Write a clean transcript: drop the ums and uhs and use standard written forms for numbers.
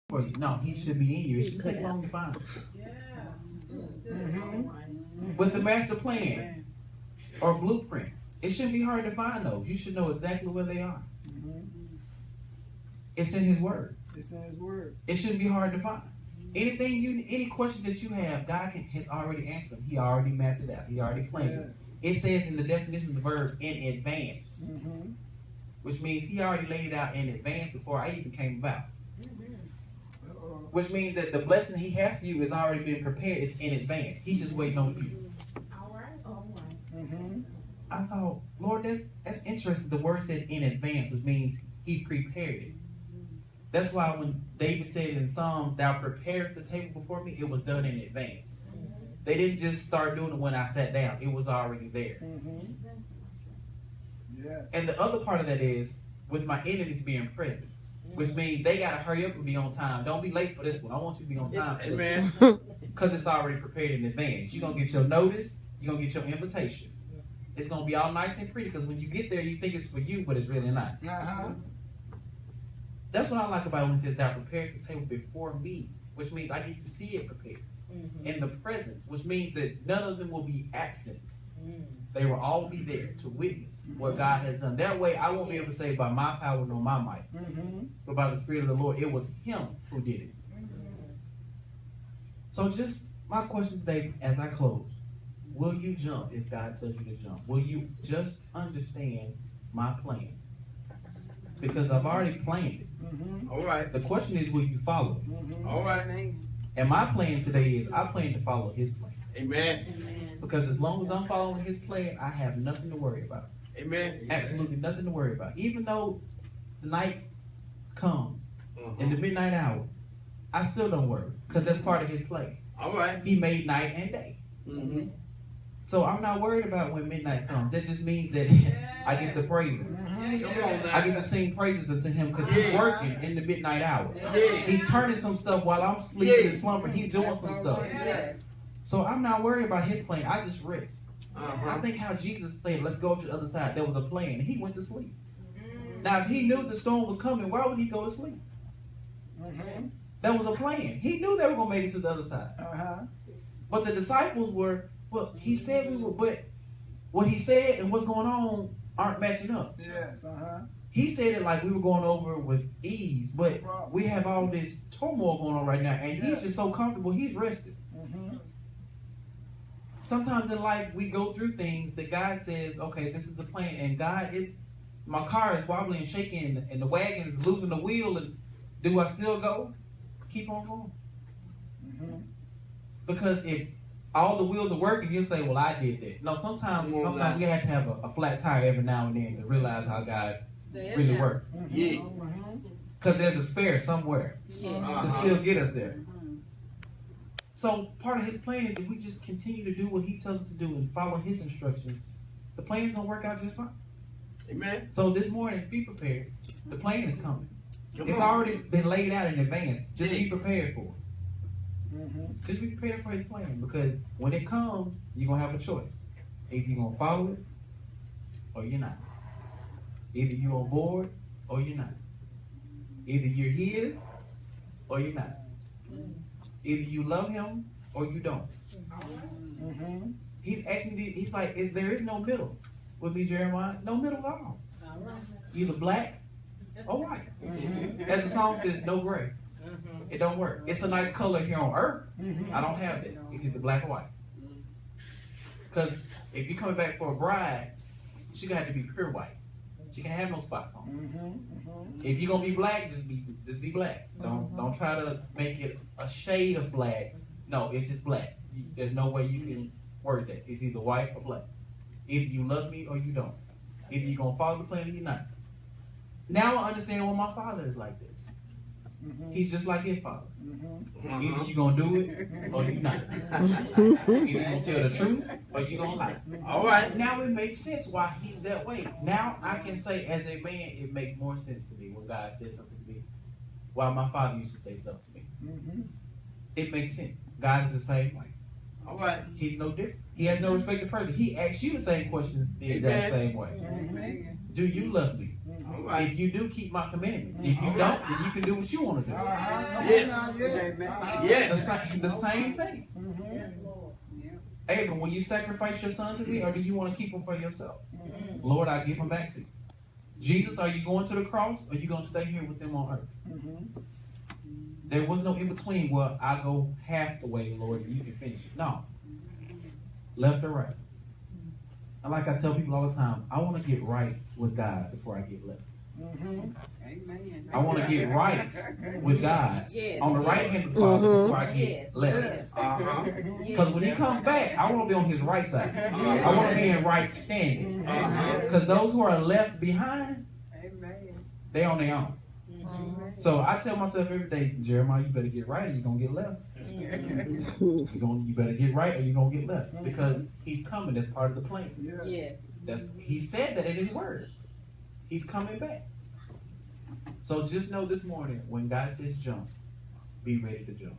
for you. No, he should be in you. It should take long to find him. With the master plan or blueprint, it shouldn't be hard to find those. You should know exactly where they are. It's in his word. It's in his word. It shouldn't be hard to find. Any questions that you have, God has already answered them. He already mapped it out. He already planned it. It says in the definition of the verb, in advance. Which means he already laid it out in advance before I even came about. Which means that the blessing he has for you has already been prepared. It's in advance. He's just waiting on you. All right. I thought, Lord, that's interesting. The word said in advance, which means he prepared it. That's why when David said in Psalms, thou preparest the table before me, it was done in advance. They didn't just start doing it when I sat down. It was already there. And the other part of that is with my enemies being present, which means they got to hurry up and be on time. Don't be late for this one. I want you to be on time for this one. Because it's already prepared in advance. You're going to get your notice. You're going to get your invitation. It's going to be all nice and pretty because when you get there, you think it's for you, but it's really not. That's what I like about when it says thou prepares the table before me, which means I get to see it prepared in the presence, which means that none of them will be absent. They will all be there to witness what God has done. That way, I won't be able to say by my power nor my might, but by the Spirit of the Lord. It was Him who did it. So just my question today as I close, will you jump if God tells you to jump? Will you just understand my plan? Because I've already planned it. All right. The question is, will you follow it? All right. And my plan today is I plan to follow His plan. Amen. Because as long as I'm following His plan, I have nothing to worry about. Amen. Absolutely nothing to worry about. Even though the night comes in the midnight hour, I still don't worry because that's part of His plan. All right. He made night and day. So I'm not worried about when midnight comes. That just means that I get to praise Him. I get to sing praises unto Him because He's working in the midnight hour. He's turning some stuff while I'm sleeping and slumbering. He's doing some stuff. So I'm not worried about His plan. I just rest. I think how Jesus said, let's go to the other side. There was a plan. He went to sleep. Now, if He knew the storm was coming, why would He go to sleep? That was a plan. He knew they were going to make it to the other side. But the disciples were, well, He said we were, but what He said and what's going on aren't matching up. He said it like we were going over with ease, but we have all this turmoil going on right now, and He's just so comfortable, He's rested. Sometimes in life, we go through things that God says, okay, this is the plan, and God is, my car is wobbling and shaking, and the wagon is losing the wheel, and do I still go? Keep on going. Because if all the wheels are working, you'll say, well, I did that. No, sometimes we have to have a flat tire every now and then to realize how God really works. Because there's a spare somewhere to still get us there. So part of His plan is if we just continue to do what He tells us to do and follow His instructions, the plan is going to work out just fine. Amen. So this morning, be prepared. The plan is coming. It's already been laid out in advance. Just be prepared for it. Just be prepared for His plan, because when it comes, you're going to have a choice. Either you're going to follow it or you're not. Either you're on board or you're not. Either you're His or you're not. Either you love Him or you don't. He's asking me, He's like, there is no middle with me, Jeremiah. No middle at all. Either black or white. As the song says, no gray. It don't work. It's a nice color here on earth. I don't have that. It's either black or white. Because if you're coming back for a bride, she gonna have to be pure white. She can't have no spots on. If you're gonna be black, just be black. Don't try to make it a shade of black. No, it's just black. There's no way you can word that. It's either white or black. Either you love me or you don't. Either you're gonna follow the plan or you're not. Now I understand why my father is like this. He's just like his father. Either you're going to do it or you're not. Either you're going to tell the truth or you're going to lie. All right. Now it makes sense why he's that way. Now I can say as a man, it makes more sense to me when God says something to me. Why my father used to say stuff to me. It makes sense. God is the same way. All right. He's no different. He has no respect to person. He asks you the same questions the exact same way. Do you love me? All right. If you do, keep my commandments. If you don't, then you can do what you want to do. Yes. The Yes. same thing. Yes, Lord. Abram, will you sacrifice your son to me, or do you want to keep him for yourself? Lord, I give him back to you. Jesus, are you going to the cross, or are you going to stay here with them on earth? There was no in between. Well, I go half the way, Lord, and you can finish it. No. Left or right. And like I tell people all the time, I want to get right with God before I get left. I want to get right with God on the right hand of the Father before I get left. Because when he comes back, I want to be on his right side. I want to be in right standing. Because those who are left behind, they on their own. So I tell myself every day, Jeremiah, you better get right or you're going to get left. You better get right or you're going to get left. Because he's coming. That's part of the plan. He said that in his word. He's coming back. So just know this morning, when God says jump, be ready to jump.